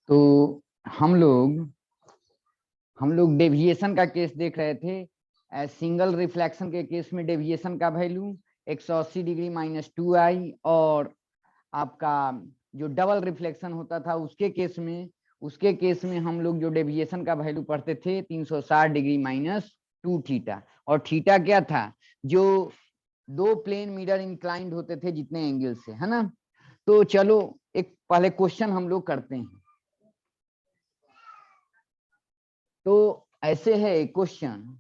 तो हम लोग डेविएशन का केस देख रहे थे। सिंगल रिफ्लेक्शन के केस में डेविएशन का वैल्यू 180 डिग्री -2i, और आपका जो डबल रिफ्लेक्शन होता था उसके केस में हम लोग जो डेविएशन का वैल्यू पढ़ते थे 360 डिग्री -2 थीटा। और थीटा क्या था? जो दो प्लेन मिरर इंक्लाइंड होते थे जितने एंगल से, है ना। तो चलो एक पहले क्वेश्चन हम लोग करते हैं। तो ऐसे है क्वेश्चन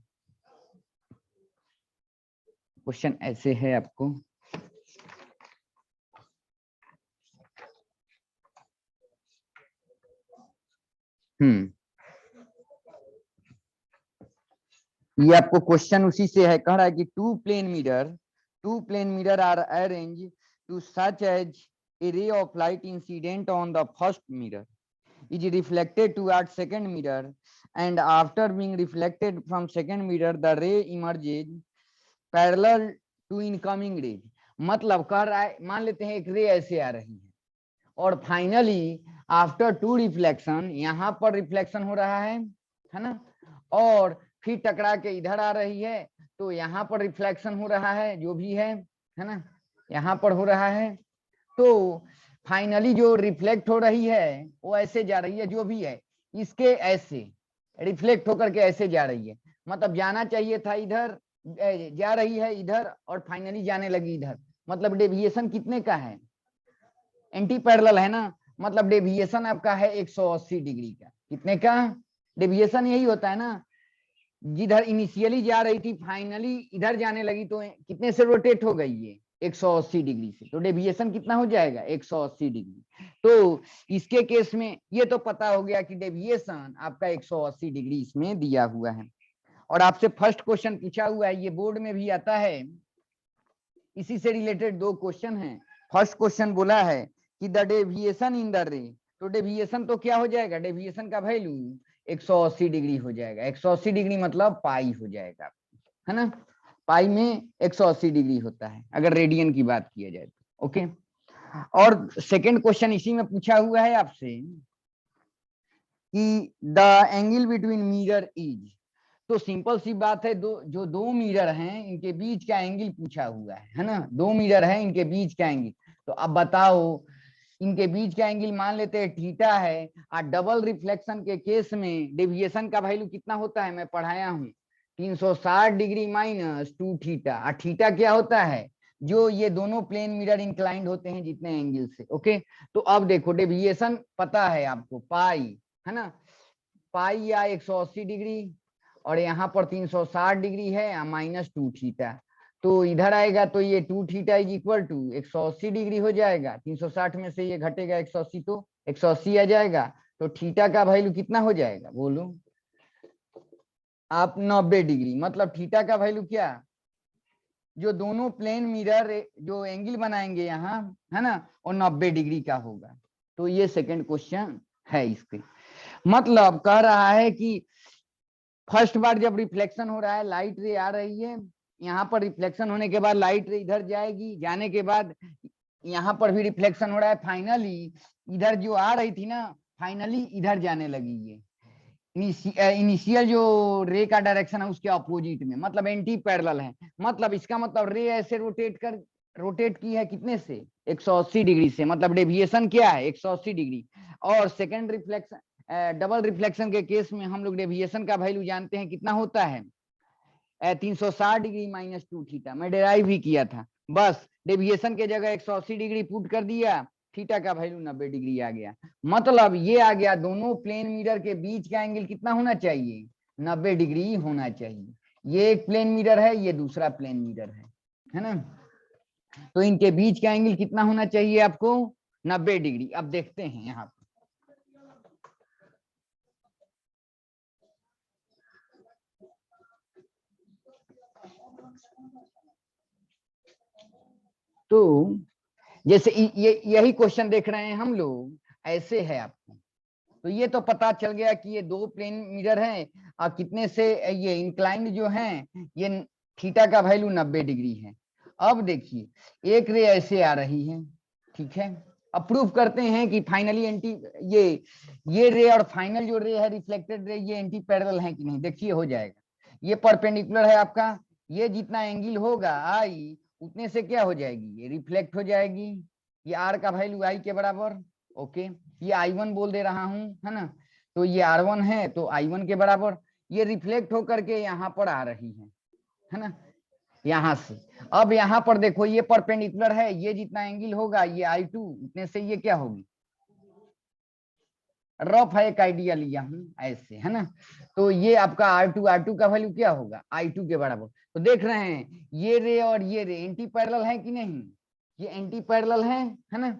ऐसे है आपको। ये आपको क्वेश्चन उसी से है, कह रहा है कि two plane mirror are arrange to such as a ray of light incident on the first mirror is reflected toward second mirror, and after being reflected from second mirror the ray emerges parallel to incoming rays। मतलब कह रहा है, मान लेते हैं एक रे ऐसे आ रही है और फाइनली आफ्टर टू रिफ्लेक्शन यहाँ पर रिफ्लेक्शन हो रहा है ना, और फिर टकरा के इधर आ रही है तो यहाँ पर रिफ्लेक्शन हो रहा है, जो भी है ना, यहाँ पर हो रहा है। तो फाइनली जो रिफ्लेक्ट हो रही है वो ऐसे जा रही है, जो भी है इसके ऐसे रिफ्लेक्ट होकर के ऐसे जा रही है। मतलब जाना चाहिए था इधर, जा रही है इधर और फाइनली जाने लगी इधर। मतलब डेविएशन कितने का है? एंटी पैरेलल है ना, मतलब डेविएशन आपका है 180 डिग्री का। कितने का डेविएशन? यही होता है ना, जिधर इनिशियली जा रही थी फाइनली इधर जाने लगी तो कितने से रोटेट हो गई ये? 180 डिग्री से। तो डेविएशन कितना हो जाएगा? 180 डिग्री। तो इसके केस में ये तो पता हो गया कि डेविएशन आपका 180 डिग्री इसमें दिया हुआ है। और आपसे फर्स्ट क्वेश्चन पूछा हुआ है, ये बोर्ड में भी आता है, इसी से रिलेटेड दो क्वेश्चन है। फर्स्ट क्वेश्चन बोला है कि द डेविएशन इन द रे, तो डेविएशन तो क्या हो जाएगा? डेविएशन का वैल्यू 180 डिग्री हो जाएगा। 180 डिग्री मतलब पाई हो जाएगा, है ना। पाई में 180 डिग्री होता है अगर रेडियन की बात किया जाए तो। ओके। और सेकंड क्वेश्चन इसी में पूछा हुआ है आपसे कि the angle between mirror is, तो सिंपल सी बात है, दो मिरर हैं इनके बीच का एंगल पूछा हुआ है ना। दो मिरर हैं इनके बीच का एंगल, तो अब बताओ इनके बीच का एंगल मान लेते हैं थीटा है, और डबल रिफ्लेक्शन के केस में डेविएशन का वैल्यू कितना होता है? मैं पढ़ाया हूँ 360 डिग्री -2 थीटा। और थीटा क्या होता है? जो ये दोनों प्लेन मिरर इंक्लाइंड होते हैं जितने एंगल से। ओके। तो अब देखो डेविएशन पता है आपको, पाई, है ना। पाई या 180 डिग्री, और यहाँ पर 360 डिग्री है या -2 थीटा। तो इधर आएगा तो ये 2 theta is equal to 180 degree हो जाएगा। 360 में से ये घटेगा 180 तो 180 आ जाएगा। तो थीटा का वैल्यू कितना हो जाएगा बोलो आप? 90 डिग्री। मतलब थीटा का वैल्यू क्या? जो दोनों प्लेन मिरर जो एंगल बनाएंगे यहाँ, है ना, वो 90 डिग्री का होगा। तो ये सेकंड क्वेश्चन है इसके। मतलब कह रहा है कि फर्स्ट बार जब रिफ्लेक्शन हो रहा है, लाइट रे आ रही है, यहाँ पर रिफ्लेक्शन होने के बाद लाइट रे इधर जाएगी, जाने के बाद यहाँ पर भी रिफ्लेक्शन हो रहा है, फाइनली इधर जो आ रही थी ना फाइनली इधर जाने लगी। ये इनिशियल जो रे का डायरेक्शन है उसके अपोजिट में, मतलब एंटी पैरेलल है। मतलब इसका मतलब रे ऐसे रोटेट की है कितने से? 180 डिग्री से। मतलब डेविएशन क्या है? 180 डिग्री। और सेकंड रिफ्लेक्शन, डबल रिफ्लेक्शन के केस में हम लोग डेविएशन का वैल्यू जानते हैं कितना होता है? 360 डिग्री -2 थीटा। मैं डेराइव भी किया था, बस डेविएशन के जगह 180 डिग्री पुट कर दिया, थीटा का वैल्यू 90 डिग्री आ गया। मतलब ये आ गया दोनों प्लेन मिरर के बीच का एंगल कितना होना चाहिए? 90 डिग्री होना चाहिए। ये एक प्लेन मिरर है, ये दूसरा प्लेन मिरर है ना। तो इनके बीच का एंगल कितना होना चाहिए आपको? 90 डिग्री। अब देखते हैं यहाँ पर, तो जैसे यही क्वेश्चन देख रहे हैं हम लोग, ऐसे है आपको। तो ये तो पता चल गया कि ये दो प्लेन मिरर हैं और कितने से ये इंक्लाइंड जो हैं, ये थीटा का वैल्यू 90 डिग्री है। अब देखिए एक रे ऐसे आ रही है, ठीक है, अब प्रूफ करते हैं कि फाइनली एंटी ये रे और फाइनल जो रे है रिफ्लेक्टेड रे ये एंटी पैरेलल है कि नहीं। देखिए हो जाएगा, ये परपेंडिकुलर है आपका, ये जितना एंगल होगा आई उतने से क्या हो जाएगी, ये रिफ्लेक्ट हो जाएगी, ये आर का वैल्यू आई के बराबर। ओके, ये I1 बोल दे रहा हूं, है ना, तो ये R1 है तो I1 के बराबर, ये रिफ्लेक्ट होकर के यहाँ पर आ रही है ना, यहां से। अब यहाँ पर देखो ये परपेंडिकुलर है, ये जितना एंगल होगा ये I2 उतने से ये क्या होगी, रफ है एक आइडिया लिया हूं ऐसे, है ना, तो ये आपका R2 का वैल्यू क्या होगा, I2 के बराबर। तो देख रहे हैं ये रे और ये रे एंटी पैरेलल है कि नहीं, ये एंटी पैरेलल है ना,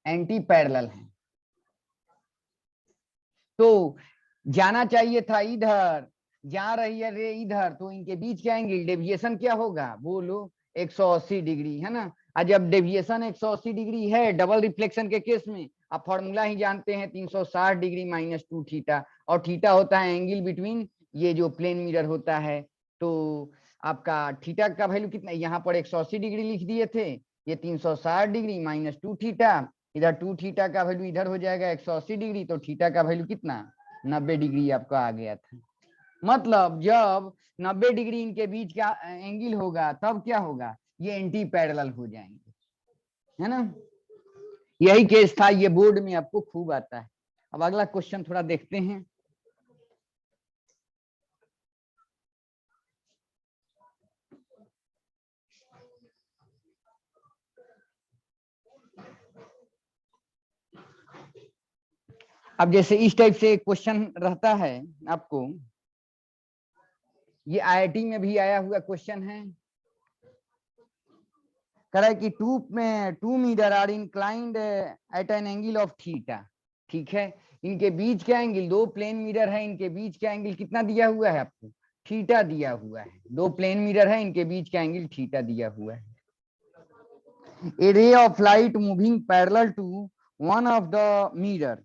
एंटी पैरेलल है। तो जाना चाहिए था इधर, जा रही है रे इधर, तो इनके बीच क्या एंगल डेविएशन क्या होगा, बोलो 180 डिग्री, है ना। और जब डेविएशन 180 डिग्री है डबल रिफ्लेक्शन के केस में, आप फॉर्मूला ही जानते हैं 360 डिग्री माइनस 2 थीटा, और थीटा होता है एंगल बिटवीन ये जो प्लेन मिरर होता है। तो आपका थीटा का वैल्यू कितना, यहाँ पर 180 डिग्री लिख दिए थे, ये 360 डिग्री माइनस 2 थीटा, इधर 2 थीटा का वैल्यू इधर हो जाएगा 180 डिग्री, तो थीटा का वैल्यू कितना 90 डिग्री आपका आ गया था। मतलब जब 90 डिग्री इनके बीच का एंगल होगा तब क्या होगा, ये एंटी पैरेलल हो जाएंगे, है ना। यही केस था, ये बोर्ड में आपको खूब आता है। अब अगला क्वेश्चन थोड़ा देखते हैं। अब जैसे इस टाइप से क्वेश्चन रहता है आपको, ये IIT में भी आया हुआ क्वेश्चन है, कह रहा है कि two metre are inclined at an angle of theta, ठीक है, इनके बीच का एंगल, दो प्लेन मिरर है, इनके बीच का एंगल कितना दिया हुआ है आपको, थीटा दिया हुआ है, दो प्लेन मिरर है, इनके बीच का एंगल थीटा दिया हुआ है। A ray of light moving parallel to one of the mirror,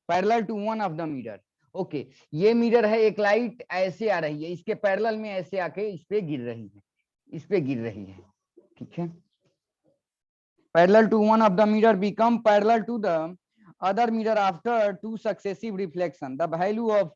parallel to one of the mirror. Okay, ये मिरर है, एक लाइट ऐसे आ रही है, इसके पैरेलल में ऐसे आके इस पे गिर रही है, इस पे गिर रही है, ठीक है। Parallel to one of the mirror become parallel to the other mirror after two successive reflection. The value of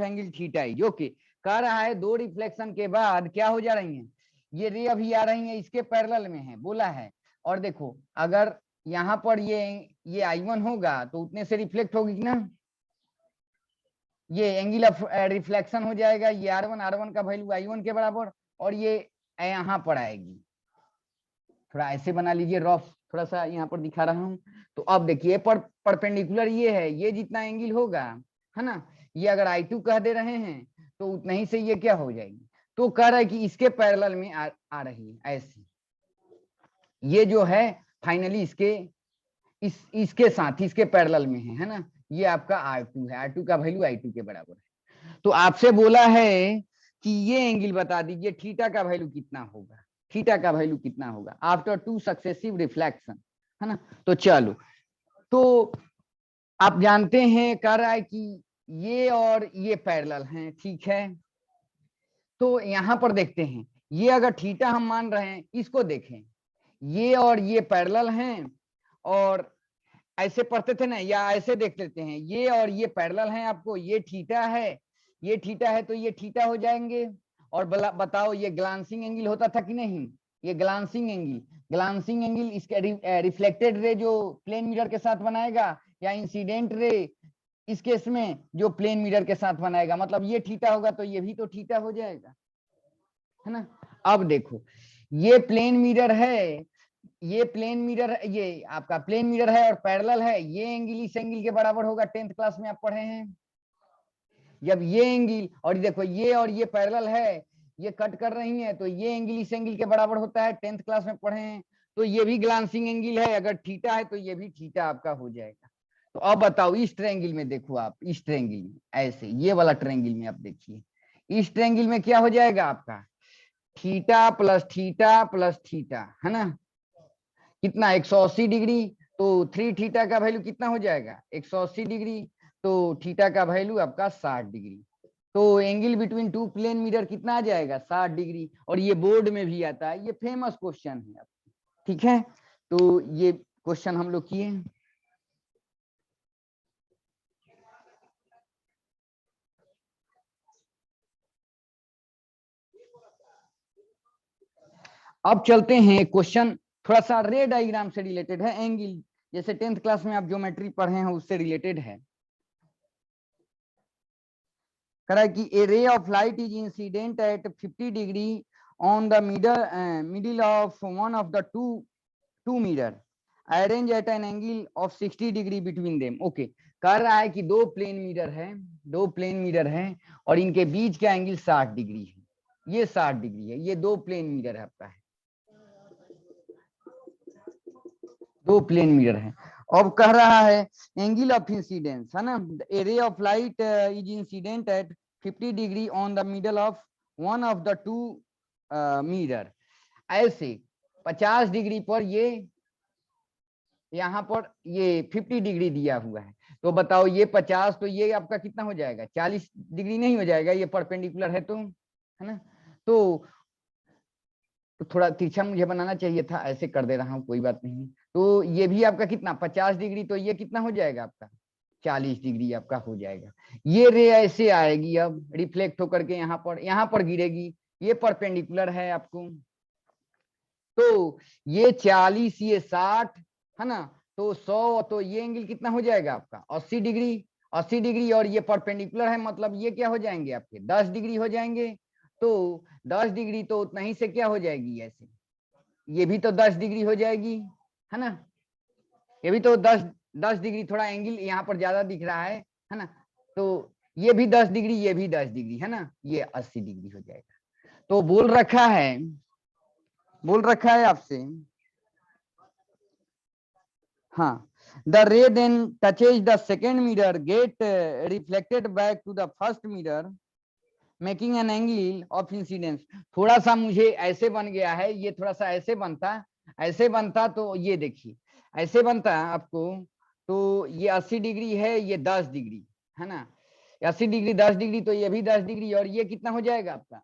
angle theta is okay. कह रहा है दो रिफ्लेक्शन के बाद क्या हो जा रही है, ये रे अभी आ रही है इसके पैरेलल में है बोला है, और देखो अगर यहाँ पर ये I1 होगा तो उतने से रिफ्लेक्ट होगी ना, ये एंगल ऑफ रिफ्लेक्शन हो जाएगा, ये R1 का वैल्यू I1 के बराबर, और ये यहाँ पर आएगी, थोड़ा ऐसे बना लीजिए रफ, थोड़ा सा यहाँ पर दिखा रहा हूँ। तो अब देखिए परपेंडिकुलर ये है, ये जितना एंगल होगा, है ना, ये अगर I2 कह दे रहे हैं तो उतना ही से ये क्या हो जाएगी, तो कह रहा है कि इसके पैरेलल में आ रही है ऐसे, ये जो है फाइनली इसके साथ इसके पैरेलल में है ना, ये आपका R2 है, R2 का वैल्यू I2 के बराबर है। तो आपसे बोला है कि ये एंगल बता दीजिए थीटा का वैल्यू कितना होगा, थीटा का वैल्यू कितना होगा आफ्टर टू सक्सेसिव रिफ्लेक्शन, है ना। तो चलो, तो आप जानते हैं कह रहा है कि ये और ये पैरेलल हैं, ठीक है। तो यहां पर देखते हैं, ये अगर थीटा हम मान रहे हैं, इसको देखें, ये और ये पैरेलल हैं, और ऐसे पढ़ते थे ना, या ऐसे देख लेते हैं, ये और ये पैरेलल हैं आपको, ये थीटा है, ये थीटा है, तो ये थीटा हो जाएंगे। और बताओ ये ग्लांसिंग एंगल होता था कि नहीं, ये ग्लांसिंग एंगल इसके रिफ्लेक्टेड रे जो प्लेन मिरर के साथ बनाएगा, या इंसिडेंट रे इस केस में जो प्लेन मिरर के साथ बनाएगा, मतलब ये थीटा होगा तो ये भी तो थीटा हो जाएगा, है ना। अब देखो ये प्लेन मिरर है, ये प्लेन मिरर, ये आपका प्लेन मिरर है और पैरेलल है, ये एंगल इस एंगल के बराबर होगा, 10th क्लास में आप पढ़े हैं। जब ये एंगल और देखो ये और ये पैरेलल है, ये कट कर रही है, तो ये एंगल इस एंगल के बराबर होता है, 10th क्लास में पढ़े हैं। तो ये भी ग्लांसिंग एंगल है, अगर थीटा है तो ये भी थीटा आपका हो जाएगा। तो अब बताओ इस ट्रायंगल में देखो आप, इस ट्रायंगल में ऐसे, ये वाला ट्रायंगल में आप देखिए, इस ट्रायंगल में क्या हो जाएगा आपका theta plus theta plus theta, है ना, कितना 180 डिग्री, तो 3 थीटा का वैल्यू कितना हो जाएगा 180 डिग्री, तो थीटा का वैल्यू आपका 60 डिग्री। तो angle between two plane mirror कितना आ जाएगा 60 डिग्री, और ये बोर्ड में भी आता है, ये फेमस क्वेश्चन है। ठीक है, तो ये क्वेश्चन हम लोग किए। अब चलते हैं क्वेश्चन थोड़ा सा रे डायग्राम से रिलेटेड है, एंगल जैसे 10th क्लास में आप ज्योमेट्री पढ़े हैं उससे रिलेटेड है। कह रहा है कि a ray of light is incident at 50 degree on the middle of one of the two mirror arrange at an angle of 60 degree between them. Okay, कह रहा है कि दो प्लेन मिरर है और इनके बीच का एंगल 60 डिग्री है, ये 60 डिग्री है, ये दो प्लेन मिरर है आपका, है दो प्लेन मिरर है। अब कह रहा है एंगल ऑफ इंसिडेंस है ना, a ray of light is incident at 50 degree on the middle of one of the two mirror. ऐसे 50 डिग्री पर ये यहाँ पर ये 50 डिग्री दिया हुआ है, तो बताओ ये 50, तो ये आपका कितना हो जाएगा 40 डिग्री नहीं हो जाएगा, ये परपेंडिकुलर है तो, है ना। तो थोड़ा तिरछा मुझे बनाना चाहिए था, ऐसे कर दे रहा हूँ, कोई बात नहीं। तो ये भी आपका कितना 50 डिग्री, तो ये कितना हो जाएगा आपका 40 डिग्री आपका हो जाएगा। ये रे ऐसे आएगी, अब रिफ्लेक्ट होकर के यहाँ पर गिरेगी, ये परपेंडिकुलर है आपको, तो ये 40 ये 60 है ना, तो 100, तो ये एंगल कितना हो जाएगा आपका 80 डिग्री, 80 डिग्री, और ये परपेंडिकुलर है, मतलब ये क्या हो जाएंगे आपके 10 डिग्री हो जाएंगे। तो 10 डिग्री तो उतना ही से क्या हो जाएगी, ऐसे ये भी तो 10 डिग्री हो जाएगी, है ना, ये भी तो 10 डिग्री, थोड़ा एंगल यहाँ पर ज्यादा दिख रहा है ना, तो ये भी 10 डिग्री, ये भी 10 डिग्री, है ना, ये 80 डिग्री हो जाएगा। तो बोल रखा है आपसे, हाँ, the ray then touches the second mirror, get reflected back to the first mirror, making an angle of incidence। थोड़ा सा मुझे ऐसे बन गया है, ये थोड़ा सा ऐसे बनता तो ये देखिए ऐसे बनता आपको, तो ये 80 डिग्री है, ये 10 डिग्री है ना, 80 डिग्री 10 डिग्री, तो ये भी 10 डिग्री, और ये कितना हो जाएगा आपका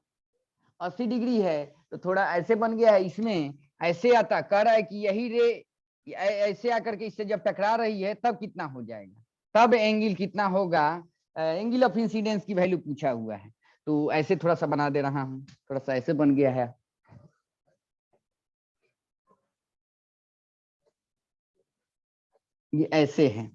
80 डिग्री है, तो थोड़ा ऐसे बन गया है, इसमें ऐसे आता, कह रहा है कि यही रे ऐसे आकर के इससे जब टकरा रही है तब कितना हो जाएगा, तब एंगल कितना होगा, एंगल ऑफ इंसिडेंस की वैल्यू पूछा हुआ है। तो ऐसे थोड़ा सा बना दे रहा हूँ, थोड़ा सा ऐसे बन गया है, ये ऐसे है,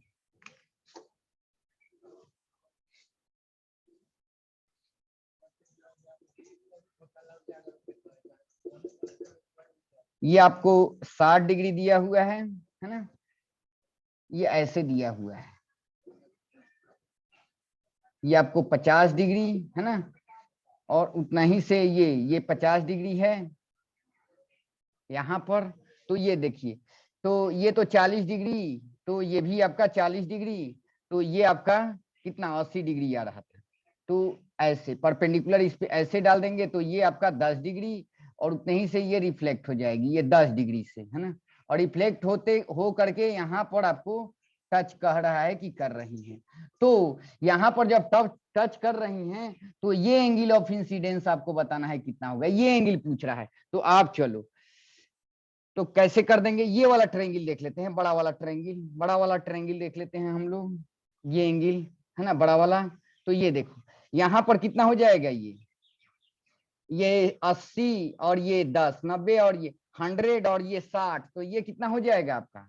ये आपको 60 डिग्री दिया हुआ है ना, ये ऐसे दिया हुआ है, ये आपको 50 डिग्री है ना, और उतना ही से ये 50 डिग्री है यहाँ पर, तो ये देखिए, तो ये तो 40 डिग्री, तो ये भी आपका 40 डिग्री, तो ये आपका कितना 80 डिग्री आ रहा था। तो ऐसे परपेंडिकुलर इस पे ऐसे डाल देंगे, तो ये आपका 10 डिग्री, और उतने ही से ये रिफ्लेक्ट हो जाएगी, ये 10 डिग्री से, है ना, और रिफ्लेक्ट होते हो करके यहाँ पर आपको टच कह रहा है कि कर रही है, तो यहाँ पर जब टच कर रही हैं, तो ये एंगल ऑफ इंसिडेंस आपको बताना है कितना होगा, ये एंगल पूछ रहा है। तो आप चलो, तो कैसे कर देंगे, ये वाला ट्रायंगल देख लेते हैं, बड़ा वाला ट्रायंगल देख लेते हैं हम लोग, ये एंगल है ना बड़ा वाला, तो ये देखो यहाँ पर कितना हो जाएगा, ये 80 और ये 10 90 और ये 100 और ये 60, तो ये कितना हो जाएगा आपका,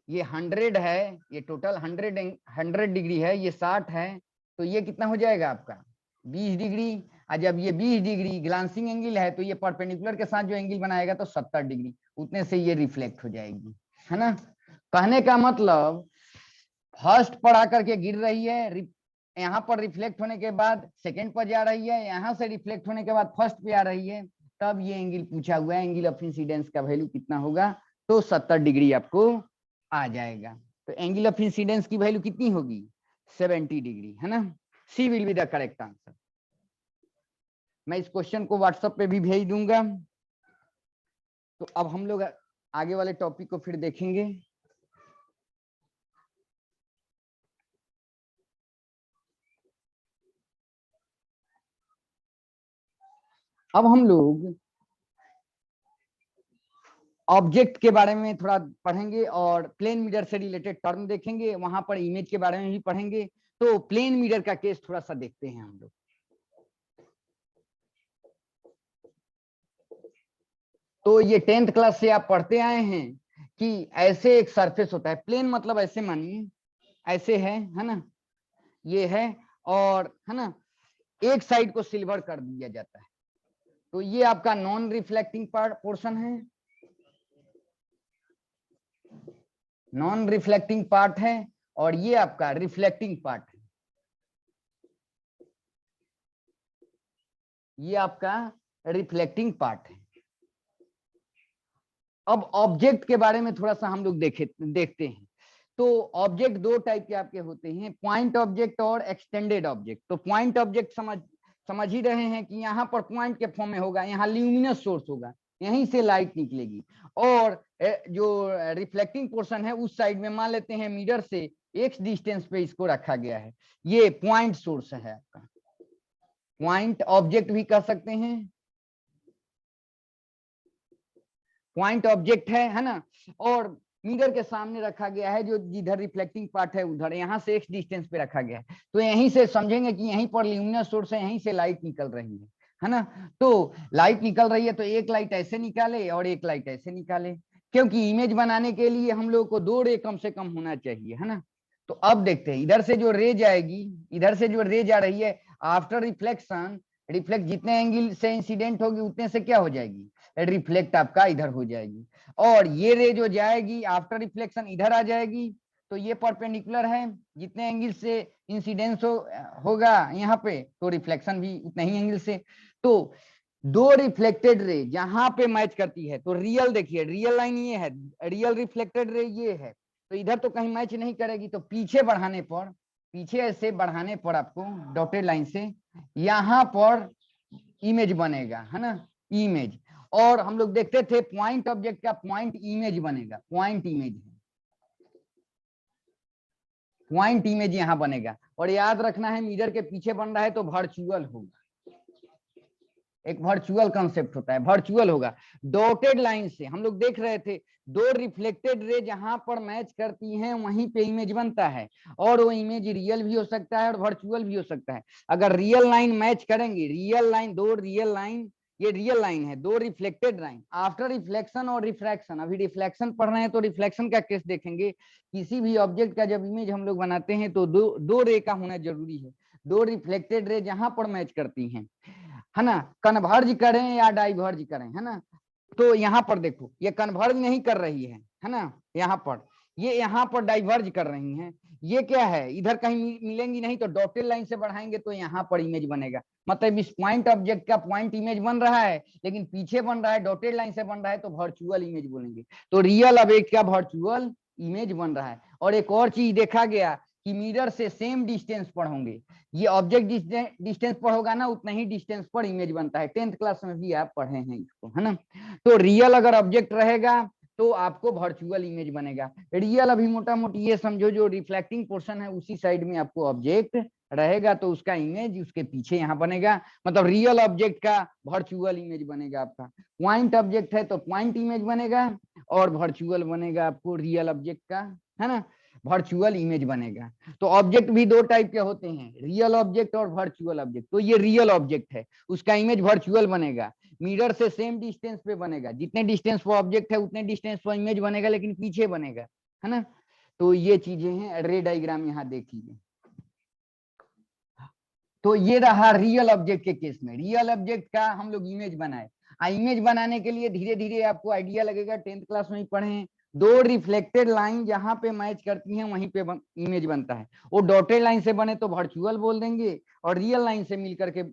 ये 100 है, ये टोटल 100 डिग्री है, ये 60 है, तो ये कितना हो जाएगा आपका 20 डिग्री। और जब ये 20 डिग्री ग्लांसिंग एंगल है, तो ये परपेंडिकुलर के साथ जो एंगल बनाएगा तो 70 डिग्री, उतने से ये रिफ्लेक्ट हो जाएगी, है ना। कहने का मतलब फर्स्ट पर आकर के गिर रही है, यहाँ पर रिफ्लेक्ट होने के बाद सेकंड पर जा रही है, यहाँ से रिफ्लेक्ट होने के बाद फर्स्ट पे आ रही है, तब ये एंगल पूछा हुआ है, एंगल ऑफ इंसिडेंस का वैल्यू कितना होगा, तो 70 डिग्री आपको आ जाएगा। तो एंगल ऑफ इंसिडेंस की वैल्यू कितनी होगी 70 डिग्री, है ना। C will be the correct answer. मैं इस क्वेश्चन को व्हाट्सएप पे भी भेज दूंगा। तो अब हम लोग आगे वाले टॉपिक को फिर देखेंगे। अब हम लोग ऑब्जेक्ट के बारे में थोड़ा पढ़ेंगे और प्लेन मिरर से रिलेटेड टर्म देखेंगे, वहां पर इमेज के बारे में भी पढ़ेंगे। तो प्लेन मिरर का केस थोड़ा सा देखते हैं हम लोग। तो ये 10th क्लास से आप पढ़ते आए हैं कि ऐसे एक सरफेस होता है, प्लेन मतलब ऐसे मानिए ऐसे है ना, ये है, और है ना एक साइड को सिल्वर कर दिया जाता है, तो ये आपका नॉन रिफ्लेक्टिंग पोर्शन है, नॉन रिफ्लेक्टिंग पार्ट है, और ये आपका रिफ्लेक्टिंग पार्ट है, ये आपका रिफ्लेक्टिंग पार्ट है। अब ऑब्जेक्ट के बारे में थोड़ा सा हम लोग देखते हैं। तो ऑब्जेक्ट दो टाइप के आपके होते हैं, पॉइंट ऑब्जेक्ट और एक्सटेंडेड ऑब्जेक्ट। तो पॉइंट ऑब्जेक्ट समझ ही रहे हैं कि यहाँ पर पॉइंट के फॉर्म में होगा, यहाँ ल्यूमिनस सोर्स होगा, यहीं से लाइट निकलेगी, और जो रिफ्लेक्टिंग पोर्शन है उस साइड में मान लेते हैं मिरर से एक्स डिस्टेंस पे इसको रखा गया है, ये पॉइंट सोर्स है आपका, पॉइंट ऑब्जेक्ट भी कह सकते हैं, पॉइंट ऑब्जेक्ट है ना। और मिरर के सामने रखा गया है, जो जिधर रिफ्लेक्टिंग पार्ट है उधर, यहाँ से एक्स डिस्टेंस पे रखा गया है, तो यहीं से समझेंगे कि यहीं पर ल्यूमिनस सोर्स है, यहीं से लाइट निकल रही है ना। तो लाइट निकल रही है तो एक लाइट ऐसे निकाले और एक लाइट ऐसे निकाले, क्योंकि इमेज बनाने के लिए हम लोग को 2 रे कम से कम होना चाहिए, है ना। तो अब देखते हैं इधर से जो रे जाएगी, इधर से जो रे जा रही है, आफ्टर रिफ्लेक्शन, रिफ्लेक्ट जितने एंगल से इंसिडेंट होगी उतने से क्या हो जाएगी, रिफ्लेक्ट आपका इधर हो जाएगी, और ये रे जो जाएगी आफ्टर रिफ्लेक्शन इधर आ जाएगी, तो ये परपेंडिकुलर है, जितने एंगल से इंसिडेंस होगा यहाँ पे, तो रिफ्लेक्शन भी उतने ही एंगल से। तो 2 रिफ्लेक्टेड रे जहां पे मैच करती है, तो रियल देखिए, रियल लाइन ये है, रियल रिफ्लेक्टेड रे ये है, तो इधर तो कहीं मैच नहीं करेगी, तो पीछे बढ़ाने पर, पीछे ऐसे बढ़ाने पर आपको डॉटेड लाइन से यहाँ पर इमेज बनेगा, है ना, इमेज। और हम लोग देखते थे पॉइंट ऑब्जेक्ट का पॉइंट इमेज बनेगा, पॉइंट इमेज है, पॉइंट इमेज यहां बनेगा, और याद रखना है मिरर के पीछे बन रहा है तो वर्चुअल होगा, एक वर्चुअल कंसेप्ट होता है, वर्चुअल होगा। डॉटेड लाइन से हम लोग देख रहे थे 2 रिफ्लेक्टेड रे जहां पर मैच करती हैं वहीं पे इमेज बनता है, और वो इमेज रियल भी हो सकता है और वर्चुअल भी हो सकता है। अगर रियल लाइन मैच करेंगे, रियल लाइन, 2 रियल लाइन, ये रियल लाइन है, 2 रिफ्लेक्टेड लाइन, आफ्टर रिफ्लेक्शन और रिफ्रैक्शन, अभी रिफ्लेक्शन पढ़ रहे हैं तो रिफ्लेक्शन का केस देखेंगे। किसी भी ऑब्जेक्ट का जब इमेज हम लोग बनाते हैं तो दो रे का होना जरूरी है, 2 रिफ्लेक्टेड रे जहां पर मैच करती हैं, है ना, कन्वर्ज करें या डाइवर्ज करें, है ना। तो यहाँ पर देखो ये कन्वर्ज नहीं कर रही है ना, यहाँ पर ये यहाँ पर डाइवर्ज कर रही हैं, ये क्या है, इधर कहीं मिलेंगी नहीं, तो डॉटेड लाइन से बढ़ाएंगे तो यहाँ पर इमेज बनेगा, मतलब इस पॉइंट ऑब्जेक्ट का पॉइंट इमेज बन रहा है, लेकिन पीछे बन रहा है, डॉटेड लाइन से बन रहा है, तो वर्चुअल इमेज बोलेंगे। तो रियल ऑब्जेक्ट का वर्चुअल इमेज बन रहा है। और एक और चीज देखा गया कि मिरर से सेम डिस्टेंस पर होंगे, ये ऑब्जेक्ट डिस्टेंस पर होगा ना, उतना ही डिस्टेंस पर इमेज बनता है, 10th क्लास में भी आप पढ़े हैं इसको, है ना। तो रियल अगर ऑब्जेक्ट रहेगा तो आपको वर्चुअल इमेज बनेगा, रियल अभी मोटा मोटी ये समझो जो रिफ्लेक्टिंग पोर्शन है उसी साइड में आपको ऑब्जेक्ट रहेगा, तो उसका इमेज उसके पीछे यहाँ बनेगा, मतलब रियल ऑब्जेक्ट का वर्चुअल इमेज बनेगा आपका। पॉइंट ऑब्जेक्ट है तो पॉइंट इमेज बनेगा, और वर्चुअल बनेगा आपको रियल ऑब्जेक्ट का, है ना, वर्चुअल इमेज बनेगा। तो ऑब्जेक्ट भी 2 टाइप के होते हैं, रियल ऑब्जेक्ट और वर्चुअल ऑब्जेक्ट। तो ये रियल ऑब्जेक्ट है, उसका इमेज वर्चुअल बनेगा, मिरर से सेम डिस्टेंस पे बनेगा, जितने डिस्टेंस पर ऑब्जेक्ट है उतने डिस्टेंस पर इमेज बनेगा, लेकिन पीछे बनेगा, है ना। तो ये चीजें हैं, रे डायग्राम यहाँ देख लीजिए। तो ये रहा रियल ऑब्जेक्ट के केस में, रियल ऑब्जेक्ट का हम लोग इमेज बनाए। इमेज बनाने के लिए धीरे धीरे आपको आइडिया लगेगा, 10th क्लास में ही पढ़े हैं, 2 रिफ्लेक्टेड लाइन जहां पे मैच करती हैं वहीं पे इमेज बनता है, वो डॉटेड लाइन से बने तो वर्चुअल बोल देंगे, और रियल लाइन से मिलकर के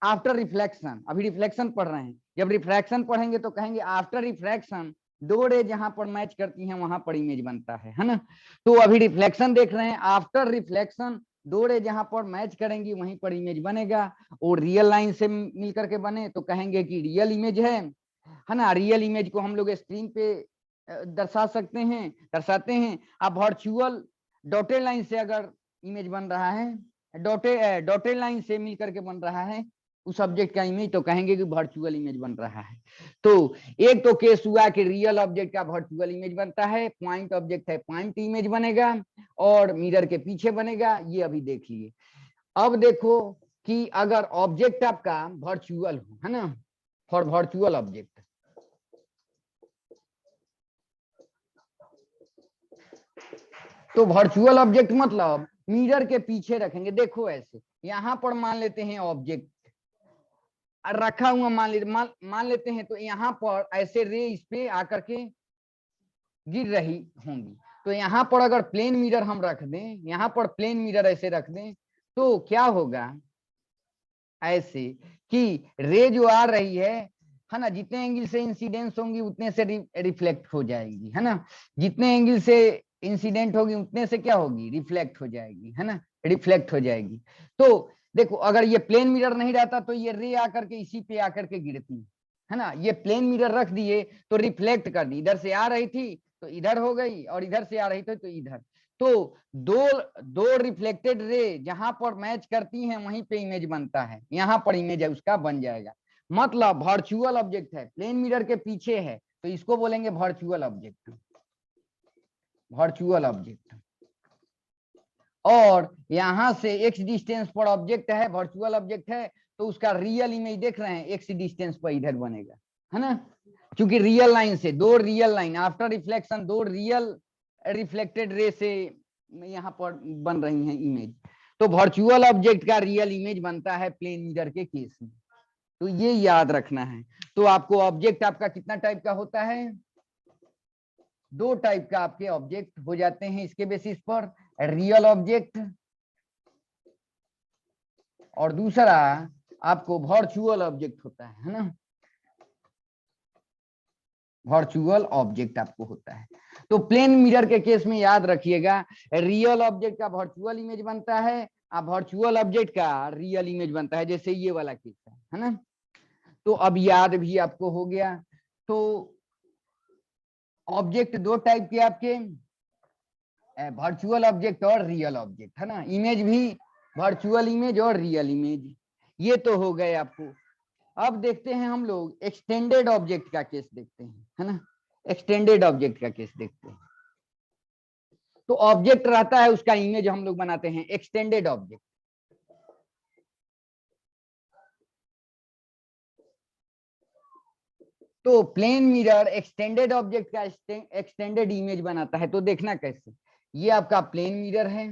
आफ्टर रिफ्लेक्शन, अभी रिफ्लेक्शन पढ़ रहे हैं, जब रिफ्रैक्शन पढ़ेंगे तो कहेंगे आफ्टर रिफ्रैक्शन 2 रे जहां पर मैच करती हैं वहां पर इमेज बनता है ना। तो अभी रिफ्लेक्शन देख रहे हैं, आफ्टर रिफ्लेक्शन 2 रे जहां पर मैच करेंगी वहीं पर इमेज बनेगा, और रियल लाइन से मिलकर के बने तो कहेंगे कि रियल इमेज है ना। रियल इमेज को हम लोग स्क्रीन पे दर्शा सकते हैं, दर्शाते हैं। अब वर्चुअल डॉटेड लाइन से अगर इमेज बन रहा है, डॉटेड लाइन से मिलकर के बन रहा है, उस ऑब्जेक्ट का इमेज, तो कहेंगे कि वर्चुअल इमेज बन रहा है। तो एक तो केस हुआ कि रियल ऑब्जेक्ट का वर्चुअल इमेज बनता है, पॉइंट ऑब्जेक्ट है पॉइंट इमेज बनेगा और मिरर के पीछे बनेगा, ये अभी देख लिए। अब देखो कि अगर ऑब्जेक्ट आपका वर्चुअल हो, है ना, फॉर वर्चुअल ऑब्जेक्ट, तो वर्चुअल ऑब्जेक्ट मतलब मिरर के पीछे रखेंगे। देखो ऐसे यहां पर मान लेते हैं ऑब्जेक्ट रखा हुआ, मान लेते हैं, तो यहाँ पर ऐसे रे इस पे आकर के गिर रही होंगी। तो यहाँ पर अगर प्लेन मिरर हम रख दें, यहाँ पर प्लेन मिरर ऐसे रख दें, तो क्या होगा ऐसे कि रे जो आ रही है ना, जितने एंगल से इंसिडेंस होंगी उतने से रिफ्लेक्ट हो जाएगी, है ना, जितने एंगल से इंसिडेंट होगी उतने से क्या होगी, रिफ्लेक्ट हो जाएगी, है ना, रिफ्लेक्ट हो जाएगी। तो देखो अगर ये प्लेन मिरर नहीं रहता तो ये रे आकर के इसी पे आकर के गिरती, है ना, ये प्लेन मिरर रख दिए तो रिफ्लेक्ट कर दी, इधर से आ रही थी तो इधर हो गई और इधर से आ रही थी तो इधर। तो दो दो रिफ्लेक्टेड रे जहां पर मैच करती हैं वहीं पे इमेज बनता है, यहाँ पर इमेज है उसका बन जाएगा। मतलब वर्चुअल ऑब्जेक्ट है, प्लेन मिरर के पीछे है, तो इसको बोलेंगे वर्चुअल ऑब्जेक्ट, वर्चुअल ऑब्जेक्ट। और यहां से एक्स डिस्टेंस पर ऑब्जेक्ट है, वर्चुअल ऑब्जेक्ट है, तो उसका रियल इमेज देख रहे हैं एक्स डिस्टेंस पर इधर बनेगा, है ना, क्योंकि रियल लाइन से दो रियल लाइन आफ्टर रिफ्लेक्शन, दो रियल रिफ्लेक्टेड रे से यहाँ पर बन रही हैं इमेज। तो वर्चुअल ऑब्जेक्ट का रियल इमेज बनता है प्लेन मिरर के केस में, तो ये याद रखना है। तो आपको ऑब्जेक्ट आपका कितना टाइप का होता है, दो टाइप का आपके ऑब्जेक्ट हो जाते हैं इसके बेसिस पर, रियल ऑब्जेक्ट और दूसरा आपको वर्चुअल ऑब्जेक्ट होता है ना, वर्चुअल ऑब्जेक्ट आपको होता है। तो प्लेन मिरर के केस में याद रखिएगा, रियल ऑब्जेक्ट का वर्चुअल इमेज बनता है और वर्चुअल ऑब्जेक्ट का रियल इमेज बनता है, जैसे ये वाला केस है ना। तो अब याद भी आपको हो गया। तो ऑब्जेक्ट दो टाइप के आपके, वर्चुअल ऑब्जेक्ट और रियल ऑब्जेक्ट, है ना, इमेज भी वर्चुअल इमेज और रियल इमेज, ये तो हो गए आपको। अब देखते हैं हम लोग एक्सटेंडेड ऑब्जेक्ट का केस देखते हैं, है ना, एक्सटेंडेड ऑब्जेक्ट का केस देखते हैं। तो ऑब्जेक्ट रहता है उसका इमेज हम लोग बनाते हैं एक्सटेंडेड ऑब्जेक्ट। तो प्लेन मिरर एक्सटेंडेड ऑब्जेक्ट का एक्सटेंडेड इमेज बनाता है। तो देखना कैसे, ये आपका प्लेन मिरर है,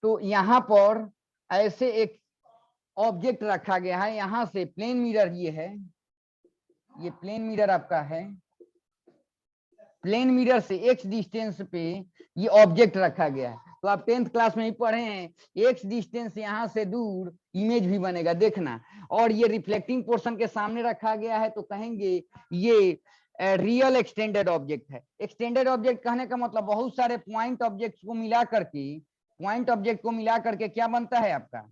तो यहां पर ऐसे एक ऑब्जेक्ट रखा गया है, यहां से प्लेन मिरर ये है, ये प्लेन मिरर आपका है, प्लेन मिरर से एक्स डिस्टेंस पे ये ऑब्जेक्ट रखा गया है। तो आप 10th क्लास में ही पढ़े हैं, एक्स डिस्टेंस यहां से दूर इमेज भी बनेगा, देखना। और ये रिफ्लेक्टिंग पोर्शन के सामने रखा गया है, तो कहेंगे ये रियल एक्सटेंडेड ऑब्जेक्ट है। एक्सटेंडेड ऑब्जेक्ट कहने का मतलब बहुत सारे पॉइंट ऑब्जेक्ट को मिला करके, पॉइंट ऑब्जेक्ट को मिला करके क्या बनता है आपका,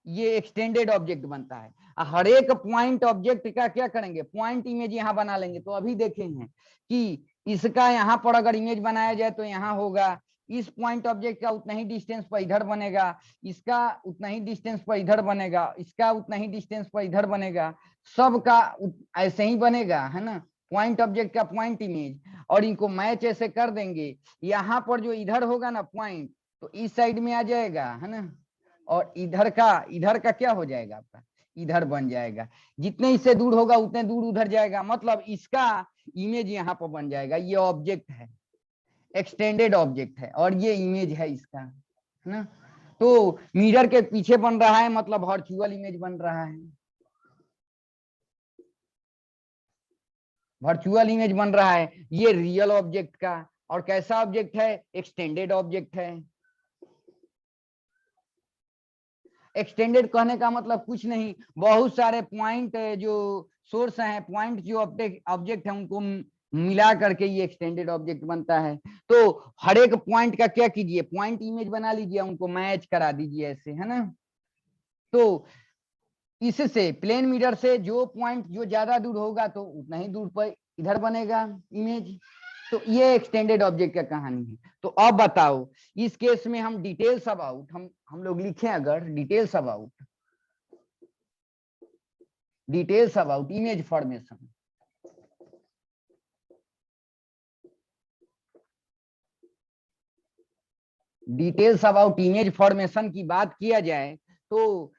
ये एक्सटेंडेड ऑब्जेक्ट बनता है। हर एक पॉइंट ऑब्जेक्ट का क्या करेंगे, पॉइंट इमेज यहाँ बना लेंगे। तो अभी देखे हैं कि इसका यहाँ पर अगर इमेज बनाया जाए तो यहाँ होगा, इस पॉइंट ऑब्जेक्ट का उतना ही डिस्टेंस पर इधर बनेगा, इसका उतना ही डिस्टेंस पर इधर बनेगा, इसका उतना ही डिस्टेंस पर इधर बनेगा, सबका ऐसे ही बनेगा, है ना, पॉइंट ऑब्जेक्ट का पॉइंट इमेज। और इनको मैच ऐसे कर देंगे, यहाँ पर जो इधर होगा ना पॉइंट, तो इस साइड में आ जाएगा, है ना, और इधर का क्या हो जाएगा आपका, इधर बन जाएगा। जितने इससे दूर होगा उतने दूर उधर जाएगा, मतलब इसका इमेज यहाँ पर बन जाएगा। ये ऑब्जेक्ट है, एक्सटेंडेड ऑब्जेक्ट है, और ये इमेज है इसका, है ना। तो मिरर के पीछे बन रहा है, मतलब वर्चुअल इमेज बन रहा है, वर्चुअल इमेज बन रहा है ये रियल ऑब्जेक्ट का। और कैसा ऑब्जेक्ट है, एक्सटेंडेड ऑब्जेक्ट है। एक्सटेंडेड कहने का मतलब कुछ नहीं, बहुत सारे पॉइंट जो सोर्स हैं, पॉइंट जो ऑब्जेक्ट है उनको मिला करके ये एक्सटेंडेड ऑब्जेक्ट बनता है। तो हर एक पॉइंट का क्या कीजिए, पॉइंट इमेज बना लीजिए, उनको मैच करा दीजिए ऐसे, है ना। तो इससे प्लेन मिरर से जो पॉइंट जो ज्यादा दूर होगा तो उतना ही दूर पर इधर बनेगा इमेज, तो ये एक्सटेंडेड ऑब्जेक्ट का कहानी है। तो अब बताओ इस केस में हम डिटेल्स अबाउट हम लोग लिखें, अगर details about image formation, details about image formation की बात किया जाए तो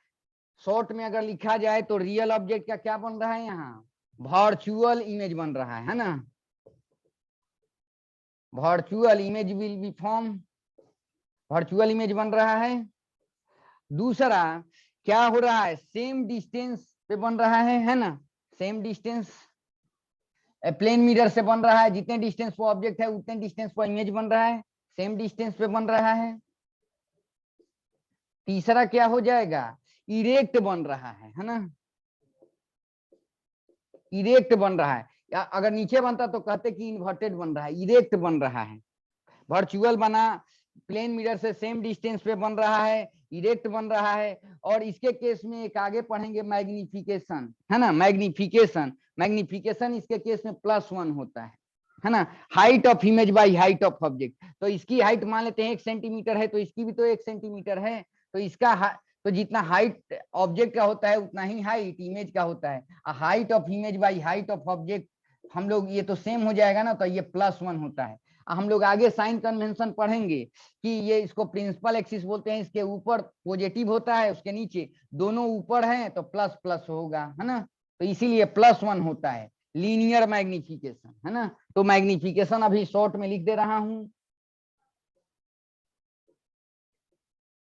शॉर्ट में अगर लिखा जाए तो रियल ऑब्जेक्ट का क्या बन रहा है, यहाँ वर्चुअल इमेज बन रहा है ना, virtual image will be form, virtual image बन रहा है। दूसरा क्या हो रहा है, सेम डिस्टेंस पे बन रहा है ना, सेम डिस्टेंस प्लेन मिरर से बन रहा है, जितने डिस्टेंस पर ऑब्जेक्ट है उतने डिस्टेंस पर इमेज बन रहा है, सेम डिस्टेंस पे बन रहा है। तीसरा क्या हो जाएगा, इरेक्ट बन रहा है ना, इरेक्ट बन रहा है, या अगर नीचे बनता तो कहते कि इन्वर्टेड बन रहा है, इरेक्ट बन रहा है। वर्चुअल बना, प्लेन मिरर से सेम डिस्टेंस पे बन रहा है, इरेक्ट बन रहा है। और इसके केस में एक आगे पढ़ेंगे मैग्निफिकेशन, है ना, मैग्निफिकेशन, मैग्निफिकेशन इसके केस में +1 होता है ना। Height of image by height of object, तो इसकी हाइट मान लेते हैं 1 सेंटीमीटर है, तो इसकी भी तो 1 सेंटीमीटर है, तो इसका तो जितना हाइट ऑब्जेक्ट का होता है उतना ही हाइट इमेज का होता है। Height of image by height of object हम लोग ये तो सेम हो जाएगा ना, तो ये +1 होता है। हम लोग आगे साइन कन्वेंशन पढ़ेंगे कि ये इसको प्रिंसिपल एक्सिस बोलते हैं, इसके ऊपर पॉजिटिव होता है, उसके नीचे दोनों ऊपर हैं तो प्लस प्लस होगा, है ना, तो इसीलिए +1 होता है लीनियर मैग्निफिकेशन, है ना। तो मैग्निफिकेशन अभी शॉर्ट में लिख दे रहा हूं।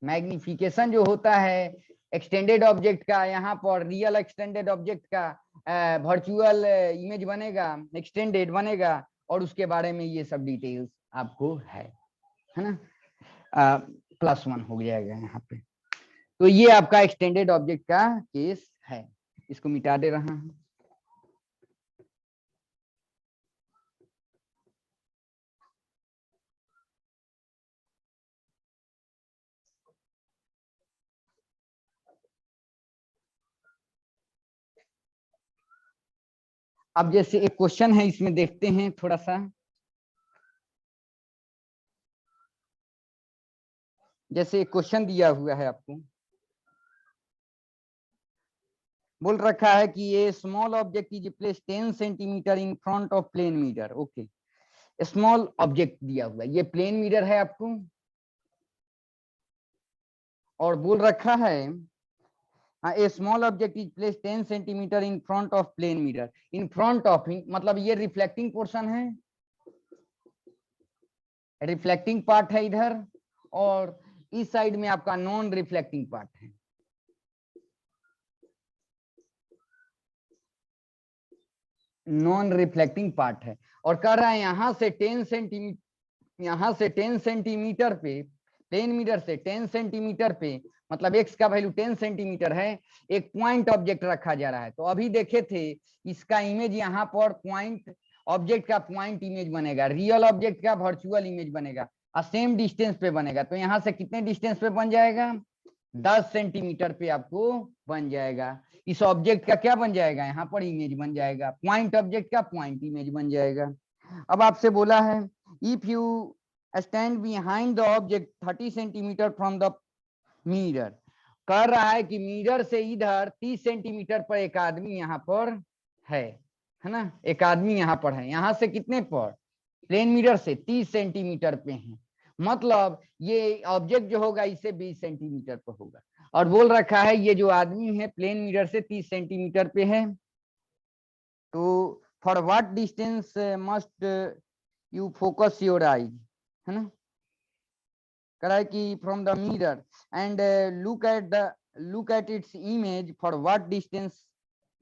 मैग्निफिकेशन जो होता है एक्सटेंडेड ऑब्जेक्ट का, यहाँ पर रियल एक्सटेंडेड ऑब्जेक्ट का वर्चुअल इमेज बनेगा, एक्सटेंडेड बनेगा, और उसके बारे में ये सब डिटेल्स आपको है ना। +1 हो जाएगा यहाँ पे। तो ये आपका एक्सटेंडेड ऑब्जेक्ट का केस है, इसको मिटा दे रहा हूं। अब जैसे एक क्वेश्चन है, इसमें देखते हैं थोड़ा सा। जैसे एक क्वेश्चन दिया हुआ है आपको, बोल रखा है कि ये small object is place 10 centimetre in front of plane mirror. Okay, small object दिया हुआ है, ये प्लेन मिरर है आपको, और बोल रखा है a small object is place 10 centimetre in front of plane mirror. In front of मतलब ये रिफ्लेक्टिंग पोर्शन है, रिफ्लेक्टिंग पार्ट है इधर, और इस साइड में आपका नॉन रिफ्लेक्टिंग पार्ट है। नॉन रिफ्लेक्टिंग पार्ट है, और कह रहा है यहां से 10 सेंटीमीटर, यहां से 10 सेंटीमीटर पे, प्लेन मिरर से 10 सेंटीमीटर पे, मतलब एक्स का वैल्यू 10 सेंटीमीटर है, एक पॉइंट ऑब्जेक्ट रखा जा रहा है। तो अभी देखे थे इसका इमेज यहाँ पर पॉइंट ऑब्जेक्ट का पॉइंट इमेज बनेगा, रियल ऑब्जेक्ट का वर्चुअल इमेज बनेगा, और सेम डिस्टेंस पे बनेगा। तो यहाँ से कितने डिस्टेंस पे बन जाएगा, 10 सेंटीमीटर पे आपको बन जाएगा। इस ऑब्जेक्ट का क्या बन जाएगा, यहाँ पर इमेज बन जाएगा, पॉइंट ऑब्जेक्ट का पॉइंट इमेज बन जाएगा। अब आपसे बोला है if you stand behind the object 30 centimetre from the mirror, कर रहा है कि मिरर से इधर 30 सेंटीमीटर पर एक आदमी यहाँ पर है ना, एक आदमी यहाँ पर है, यहाँ से कितने पर, प्लेन मिरर से 30 सेंटीमीटर पे है, मतलब ये ऑब्जेक्ट जो होगा इससे 20 सेंटीमीटर पर होगा। और बोल रखा है ये जो आदमी है प्लेन मिरर से 30 सेंटीमीटर पे है, तो for what distance must you focus your eye, है ना, करा है कि from the mirror and look at its image, for what distance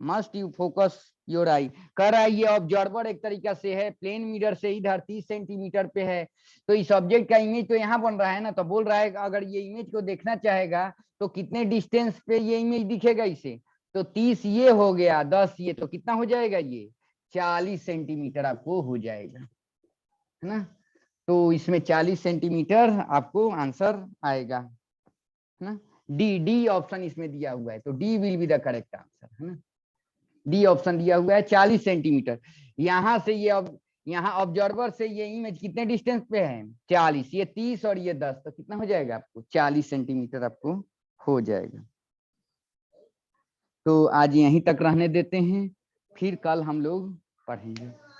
must you focus your eye. कह रहा है ये ऑब्जर्वर एक तरीका से है, प्लेन मिरर से इधर 30 सेंटीमीटर पे है, तो इस ऑब्जेक्ट का इमेज तो यहाँ बन रहा है ना, तो बोल रहा है अगर ये इमेज को देखना चाहेगा तो कितने डिस्टेंस पे ये इमेज दिखेगा इसे, तो 30 ये हो गया, 10 ये, तो कितना हो जाएगा ये 40 सेंटीमीटर आपको हो जाएगा, है ना। तो इसमें 40 सेंटीमीटर आपको आंसर आएगा, है ना। डी ऑप्शन इसमें दिया हुआ है, तो D will be the correct answer, है ना। डी ऑप्शन दिया हुआ है 40 सेंटीमीटर। यहां से ये अब यहाँ ऑब्जर्वर से ये इमेज कितने डिस्टेंस पे है 40, ये 30 और ये 10, तो कितना हो जाएगा आपको 40 सेंटीमीटर आपको हो जाएगा। तो आज यहीं तक रहने देते हैं, फिर कल हम लोग पढ़ेंगे।